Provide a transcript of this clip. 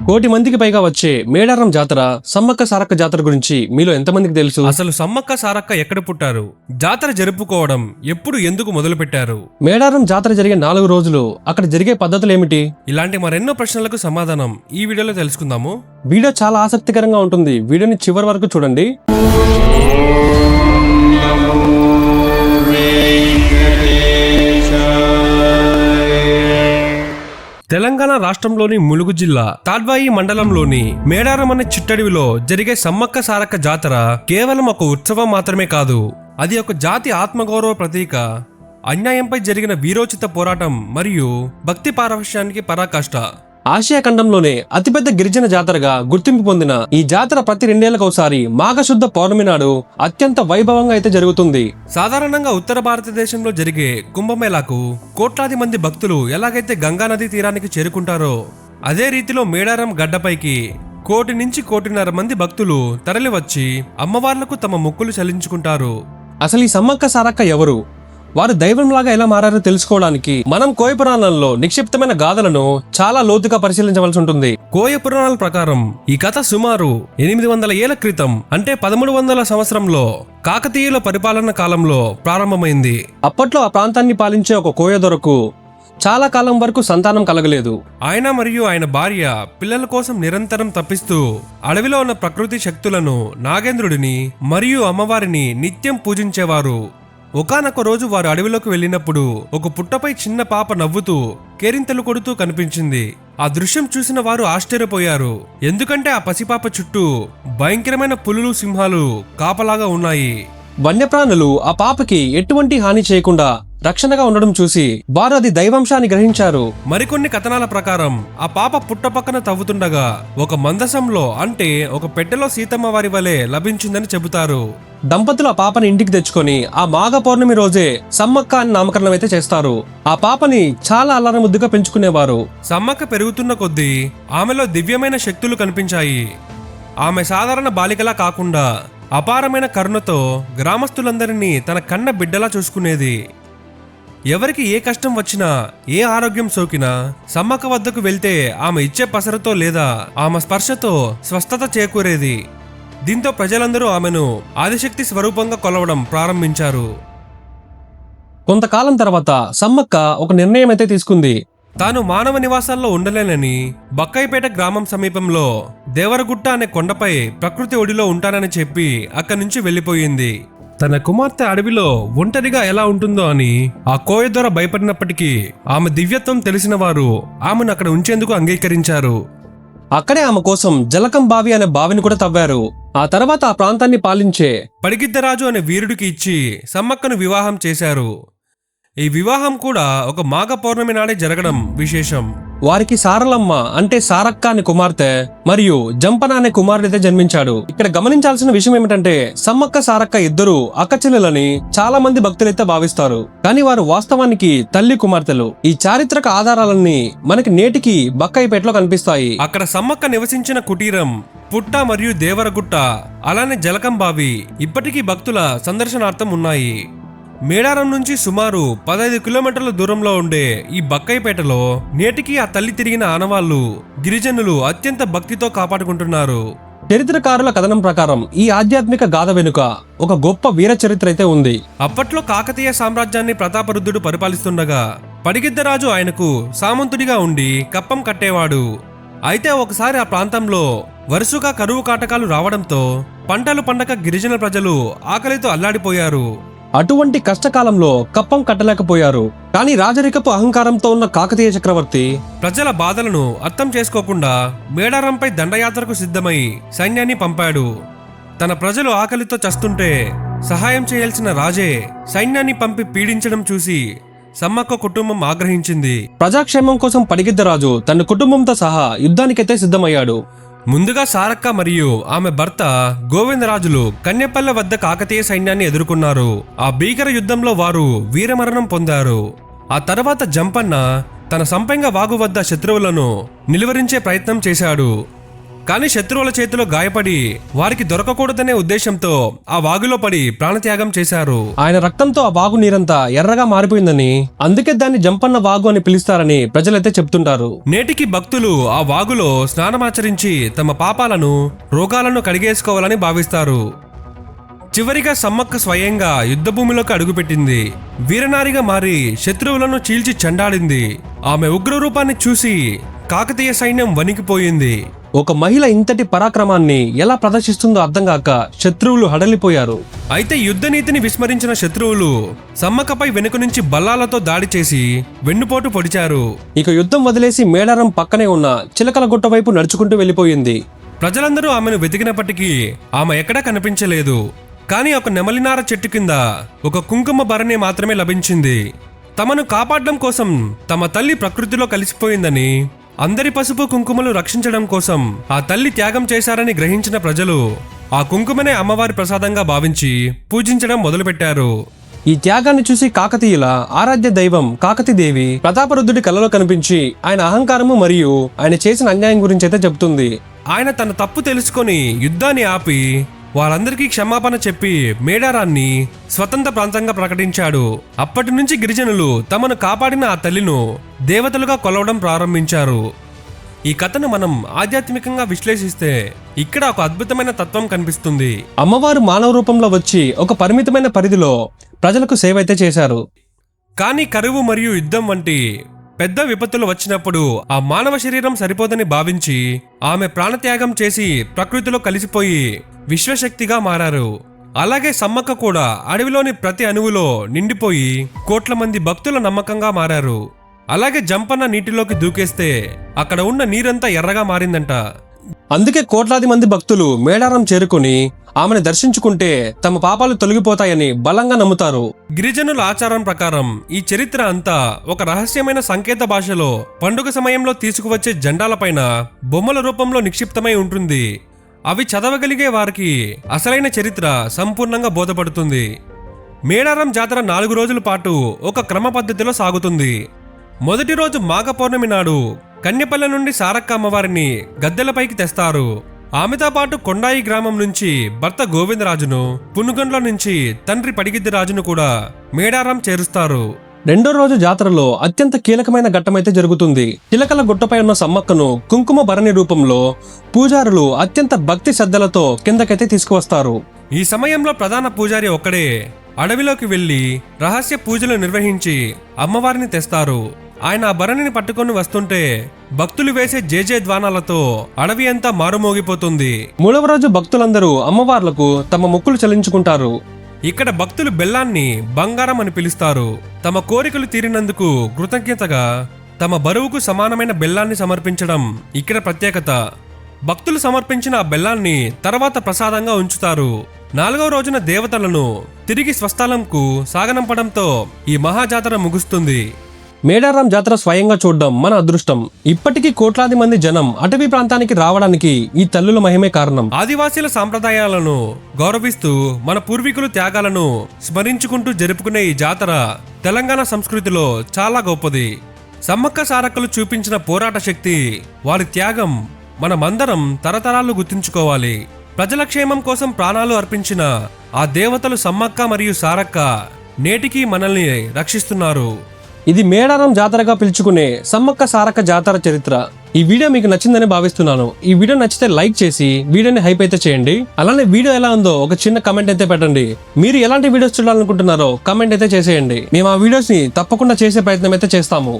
1,00,00,000 మందికి పైగా వచ్చే మేడారం జాతర సమ్మక్క సారక్క జాతర గురించి మీలో ఎంతమందికి తెలుసు? అసలు సమ్మక్క సారక్క ఎక్కడ పుట్టారు, జాతర జరుపుకోవడం ఎప్పుడు, ఎందుకు మొదలు పెట్టారు, మేడారం జాతర జరిగే 4 రోజులు అక్కడ జరిగే పద్ధతులు ఏమిటి? ఇలాంటి మరెన్నో ప్రశ్నలకు సమాధానం ఈ వీడియోలో తెలుసుకుందాము. వీడియో చాలా ఆసక్తికరంగా ఉంటుంది. వీడియోని చివరి వరకు చూడండి. తెలంగాణ రాష్ట్రంలోని ములుగు జిల్లా తాడ్వాయి మండలంలోని మేడారం అనే చిట్టడివిలో జరిగే సమ్మక్క సారక్క జాతర కేవలం ఒక ఉత్సవం మాత్రమే కాదు, అది ఒక జాతి ఆత్మగౌరవ ప్రతీక, అన్యాయంపై జరిగిన వీరోచిత పోరాటం మరియు భక్తి పారవశ్యానికి పరాకాష్ట. ఆసియా ఖండంలోనే అతిపెద్ద గిరిజన జాతరగా గుర్తింపు పొందిన ఈ జాతర ప్రతి 2 ఏళ్లకు ఒకసారి మాఘశుద్ధ పౌర్ణమి నాడు అత్యంత వైభవంగా అయితే జరుగుతుంది. సాధారణంగా ఉత్తర భారతదేశంలో జరిగే కుంభమేళాకు కోట్లాది మంది భక్తులు ఎలాగైతే గంగానది తీరానికి చేరుకుంటారో, అదే రీతిలో మేడారం గడ్డపైకి 1,00,00,000 నుంచి 1,50,00,000 మంది భక్తులు తరలివచ్చి అమ్మవార్లకు తమ మొక్కులు చెల్లించుకుంటారు. అసలు ఈ సమ్మక్క సారక్క ఎవరు, వారు దైవంలాగా ఎలా మారారో తెలుసుకోవడానికి మనం కోయ పురాణంలో నిక్షిప్తమైన గాథలను చాలా లోతుగా పరిశీలించవలసి ఉంటుంది. కోయ పురాణాల ప్రకారం ఈ కథ సుమారు 800 ఏళ్ల క్రితం, అంటే 1300 సంవత్సరంలో కాకతీయుల పరిపాలన కాలంలో ప్రారంభమైంది. అప్పట్లో ఆ ప్రాంతాన్ని పాలించే ఒక కోయ దొరకు చాలా కాలం వరకు సంతానం కలగలేదు. ఆయన మరియు ఆయన భార్య పిల్లల కోసం నిరంతరం తప్పిస్తూ అడవిలో ఉన్న ప్రకృతి శక్తులను, నాగేంద్రుడిని మరియు అమ్మవారిని నిత్యం పూజించేవారు. ఒకానొక రోజు వారు అడవిలోకి వెళ్ళినప్పుడు ఒక పుట్టపై చిన్న పాప నవ్వుతూ కేరింతలు కొడుతూ కనిపించింది. ఆ దృశ్యం చూసిన వారు ఆశ్చర్యపోయారు, ఎందుకంటే ఆ పసిపాప చుట్టూ భయంకరమైన పులులు, సింహాలు కాపలాగా ఉన్నాయి. వన్యప్రాణులు ఆ పాపకి ఎటువంటి హాని చేయకుండా రక్షణగా ఉండడం చూసి వారు అది దైవాంశాన్ని గ్రహించారు. మరికొన్ని కథనాల ప్రకారం ఆ పాప పుట్ట పక్కన తవ్వుతుండగా ఒక మందసంలో, అంటే ఒక పెట్టెలో సీతమ్మ వారి వలె లభించిందని చెబుతారు. దంపతులు ఆ పాపని ఇంటికి తెచ్చుకొని ఆ మాఘ పౌర్ణమి రోజే సమ్మక్క అని నామకరణం అయితే చేస్తారు. ఆ పాపని చాలా అల్లరి ముద్దుగా పెంచుకునేవారు. సమ్మక్క పెరుగుతున్న కొద్దీ ఆమెలో దివ్యమైన శక్తులు కనిపించాయి. ఆమె సాధారణ బాలికలా కాకుండా అపారమైన కరుణతో గ్రామస్తులందరినీ తన కన్న బిడ్డలా చూసుకునేది. ఎవరికి ఏ కష్టం వచ్చినా, ఏ ఆరోగ్యం సోకినా సమ్మక్క వద్దకు వెళ్తే ఆమె ఇచ్చే పసరతో లేదా ఆమె స్పర్శతో స్వస్థత చేకూరేది. దీంతో ప్రజలందరూ ఆమెను ఆదిశక్తి స్వరూపంగా కొలవడం ప్రారంభించారు. కొంతకాలం తర్వాత సమ్మక్క ఒక నిర్ణయం అయితే తీసుకుంది. తాను మానవ నివాసాల్లో ఉండలేనని బక్కైపేట గ్రామం సమీపంలో దేవరగుట్ట అనే కొండపై ప్రకృతి ఒడిలో ఉంటానని చెప్పి అక్కడి నుంచి వెళ్లిపోయింది. తన కుమార్తె అడవిలో ఒంటరిగా ఎలా ఉంటుందో అని ఆ కోయ దొర భయపడినప్పటికీ ఆమె దివ్యత్వం తెలిసిన వారు ఆమెను అక్కడ ఉంచేందుకు అంగీకరించారు. అక్కడే ఆమె కోసం జలకం బావి అనే బావిని కూడా తవ్వారు. ఆ తర్వాత ఆ ప్రాంతాన్ని పాలించే పడిగిద్దరాజు అనే వీరుడికి ఇచ్చి సమ్మక్కను వివాహం చేశారు. ఈ వివాహం కూడా ఒక మాఘ పౌర్ణమి నాడే జరగడం విశేషం. వారికి సారలమ్మ అంటే సారక్క అనే కుమార్తె మరియు జంపన అనే కుమారుడైతే జన్మించాడు. ఇక్కడ గమనించాల్సిన విషయం ఏమిటంటే సమ్మక్క సారక్క ఇద్దరు అక్కచెల్లెలని చాలా మంది భక్తులైతే భావిస్తారు, కానీ వారు వాస్తవానికి తల్లి కుమార్తెలు. ఈ చారిత్రక ఆధారాలన్నీ మనకి నేటికి బక్కైపేటలో కనిపిస్తాయి. అక్కడ సమ్మక్క నివసించిన కుటీరం, పుట్ట మరియు దేవరగుట్ట, అలానే జలకం బావి ఇప్పటికీ భక్తుల సందర్శనార్థం ఉన్నాయి. మేడారం నుంచి సుమారు 15 కిలోమీటర్ల దూరంలో ఉండే ఈ బక్కైపేటలో నేటికి ఆ తల్లి తిరిగిన ఆనవాళ్లు గిరిజనులు అత్యంత భక్తితో కాపాడుకుంటున్నారు. చరిత్రకారుల కథనం ప్రకారం ఈ ఆధ్యాత్మిక గాథ వెనుక ఒక గొప్ప వీర చరిత్ర అయితే ఉంది. అప్పట్లో కాకతీయ సామ్రాజ్యాన్ని ప్రతాపరుద్రుడు పరిపాలిస్తుండగా పడిగిద్దరాజు ఆయనకు సామంతుడిగా ఉండి కప్పం కట్టేవాడు. అయితే ఒకసారి ఆ ప్రాంతంలో వరుసగా కరువు కాటకాలు రావడంతో పంటలు పండక గిరిజన ప్రజలు ఆకలితో అల్లాడిపోయారు. అటువంటి కష్టకాలంలో కప్పం కట్టలేకపోయారు. కానీ రాజరికపు అహంకారంతో ఉన్న కాకతీయ చక్రవర్తి ప్రజల బాధలను అర్థం చేసుకోకుండా మేడారంపై దండయాత్రకు సిద్ధమై సైన్యాన్ని పంపాడు. తన ప్రజలు ఆకలితో చస్తుంటే సహాయం చేయాల్సిన రాజే సైన్యాన్ని పంపి పీడించడం చూసి సమ్మక్క కుటుంబం ఆగ్రహించింది. ప్రజాక్షేమం కోసం పడిగిద్దరాజు తన కుటుంబంతో సహా యుద్ధానికైతే సిద్ధమయ్యాడు. ముందుగా సారక్క మరియు ఆమె భర్త గోవిందరాజులు కన్యపల్లె వద్ద కాకతీయ సైన్యాన్ని ఎదుర్కొన్నారు. ఆ భీకర యుద్ధంలో వారు వీరమరణం పొందారు. ఆ తర్వాత జంపన్న తన సంపెంగ వాగు వద్ద శత్రువులను నిలువరించే ప్రయత్నం చేశాడు. కానీ శత్రువుల చేతిలో గాయపడి వారికి దొరకకూడదనే ఉద్దేశంతో ఆ వాగులో పడి ప్రాణత్యాగం చేశారు. ఆయన రక్తంతో ఆ వాగు నీరంతా ఎర్రగా మారిపోయిందని, అందుకే దాన్ని జంపన్న వాగు అని పిలుస్తారని ప్రజలైతే చెప్తుంటారు. నేటికి భక్తులు ఆ వాగులో స్నానమాచరించి తమ పాపాలను, రోగాలను కడిగేసుకోవాలని భావిస్తారు. చివరిగా సమ్మక్క స్వయంగా యుద్ధభూమిలోకి అడుగుపెట్టింది. వీరనారిగా మారి శత్రువులను చీల్చి చెండాడింది. ఆమె ఉగ్రరూపాన్ని చూసి కాకతీయ సైన్యం వణికిపోయింది. ఒక మహిళ ఇంతటి పరాక్రమాన్ని ఎలా ప్రదర్శిస్తుందో అర్థం కాక శత్రువులు హడలిపోయారు. అయితే యుద్ధ నీతిని విస్మరించిన శత్రువులు సమ్మక్కపై వెనుక నుంచి బల్లాలతో దాడి చేసి వెన్నుపోటు పొడిచారు. ఇక యుద్ధం వదిలేసి మేడారం పక్కనే ఉన్న చిలకల గుట్ట వైపు నడుచుకుంటూ వెళ్లిపోయింది. ప్రజలందరూ ఆమెను వెతికినప్పటికీ ఆమె ఎక్కడా కనిపించలేదు. కానీ ఒక నెమలినార చెట్టు కింద ఒక కుంకుమ భరణి మాత్రమే లభించింది. తమను కాపాడడం కోసం తమ తల్లి ప్రకృతిలో కలిసిపోయిందని, అందరి పసుపు కుంకుమలు రక్షించడం కోసం ఆ తల్లి త్యాగం చేశారని గ్రహించిన ప్రజలు ఆ కుంకుమనే అమ్మవారి ప్రసాదంగా భావించి పూజించడం మొదలుపెట్టారు. ఈ త్యాగాన్ని చూసి కాకతీయుల ఆరాధ్య దైవం కాకతీదేవి ప్రతాపరుద్రుడి కలలో కనిపించి ఆయన అహంకారము మరియు ఆయన చేసిన అన్యాయం గురించి అయితే చెబుతుంది. ఆయన తన తప్పు తెలుసుకొని యుద్ధాన్ని ఆపి వారందరికీ క్షమాపణ చెప్పి మేడారాన్ని స్వతంత్ర ప్రాంతంగా ప్రకటించాడు. అప్పటి నుంచి గిరిజనులు తమను కాపాడిన ఆ తల్లిను దేవతలుగా కొలవడం ప్రారంభించారు. ఈ కథను మనం ఆధ్యాత్మికంగా విశ్లేషిస్తే ఇక్కడ ఒక అద్భుతమైన తత్వం కనిపిస్తుంది. అమ్మవారు మానవ రూపంలో వచ్చి ఒక పరిమితమైన పరిధిలో ప్రజలకు సేవ అయితే చేశారు. కానీ కరువు మరియు యుద్ధం వంటి పెద్ద విపత్తులు వచ్చినప్పుడు ఆ మానవ శరీరం సరిపోదని భావించి ఆమె ప్రాణత్యాగం చేసి ప్రకృతిలో కలిసిపోయి విశ్వశక్తిగా మారారు. అలాగే సమ్మక్క కూడా అడవిలోని ప్రతి అణువులో నిండిపోయి కోట్ల మంది భక్తుల నమ్మకంగా మారారు. అలాగే జంపన్న నీటిలోకి దూకేస్తే అక్కడ ఉన్న నీరంతా ఎర్రగా మారిందంట. అందుకే కోట్లాది మంది భక్తులు మేడారం చేరుకుని ఆమెను దర్శించుకుంటే తమ పాపాలు తొలగిపోతాయని బలంగా నమ్ముతారు. గిరిజనుల ఆచారం ప్రకారం ఈ చరిత్ర అంతా ఒక రహస్యమైన సంకేత భాషలో పండుగ సమయంలో తీసుకువచ్చే జెండాలపైన బొమ్మల రూపంలో నిక్షిప్తమై ఉంటుంది. అవి చదవగలిగే వారికి అసలైన చరిత్ర సంపూర్ణంగా బోధపడుతుంది. మేడారం జాతర 4 రోజుల పాటు ఒక క్రమ పద్ధతిలో సాగుతుంది. మొదటి రోజు మాఘ పౌర్ణమి నాడు కన్యపల్లె నుండి సారక్క అమ్మవారిని గద్దెలపైకి తెస్తారు. ఆమెతో పాటు కొండాయి గ్రామం నుంచి భర్త గోవిందరాజును, పునుగండ్ల నుంచి తండ్రి పడిగిద్దిరాజును కూడా మేడారం చేరుస్తారు. రెండో రోజు జాతరలో అత్యంత కీలకమైన ఘట్టమైతే జరుగుతుంది. చిలకల గుట్టపై ఉన్న సమ్మక్కను కుంకుమ భరణి రూపంలో పూజారులు అత్యంత భక్తి శ్రద్ధలతో కిందకైతే తీసుకువస్తారు. ఈ సమయంలో ప్రధాన పూజారి ఒక్కడే అడవిలోకి వెళ్లి రహస్య పూజలు నిర్వహించి అమ్మవారిని తెస్తారు. ఆయన ఆ భరణిని పట్టుకొని వస్తుంటే భక్తులు వేసే జేజే ధ్వానాలతో అడవి అంతా మారుమోగిపోతుంది. మూడవ రోజు భక్తులందరూ అమ్మవార్లకు తమ మొక్కులు చెల్లించుకుంటారు. ఇక్కడ భక్తులు బెల్లాన్ని బంగారం అని పిలుస్తారు. తమ కోరికలు తీరినందుకు కృతజ్ఞతగా తమ బరువుకు సమానమైన బెల్లాన్ని సమర్పించడం ఇక్కడ ప్రత్యేకత. భక్తులు సమర్పించిన ఆ బెల్లాన్ని తర్వాత ప్రసాదంగా ఉంచుతారు. 4వ రోజున దేవతలను తిరిగి స్వస్థలంకు సాగనంపడంతో ఈ మహాజాతర ముగుస్తుంది. మేడారం జాతర స్వయంగా చూడడం మన అదృష్టం. ఇప్పటికీ కోట్లాది మంది జనం అటవీ ప్రాంతానికి రావడానికి ఈ తల్లుల మహిమే కారణం. ఆదివాసీల సాంప్రదాయాలను గౌరవిస్తూ మన పూర్వీకుల త్యాగాలను స్మరించుకుంటూ జరుపుకునే ఈ జాతర తెలంగాణ సంస్కృతిలో చాలా గొప్పది. సమ్మక్క సారక్కలు చూపించిన పోరాట శక్తి, వారి త్యాగం మనమందరం తరతరాలు గుర్తుంచుకోవాలి. ప్రజల క్షేమం కోసం ప్రాణాలు అర్పించిన ఆ దేవతలు సమ్మక్క మరియు సారక్క నేటికి మనల్ని రక్షిస్తున్నారు. ఇది మేడారం జాతరగా పిలుచుకునే సమ్మక్క సారక్క జాతర చరిత్ర. ఈ వీడియో మీకు నచ్చిందని భావిస్తున్నాను. ఈ వీడియో నచ్చితే లైక్ చేసి వీడియోని హైప్ అయితే చేయండి. అలానే వీడియో ఎలా ఉందో ఒక చిన్న కమెంట్ అయితే పెట్టండి. మీరు ఎలాంటి వీడియోస్ చూడాలనుకుంటున్నారో కమెంట్ అయితే చేసేయండి. మేము ఆ వీడియోస్ ని తప్పకుండా చేసే ప్రయత్నం అయితే చేస్తాము.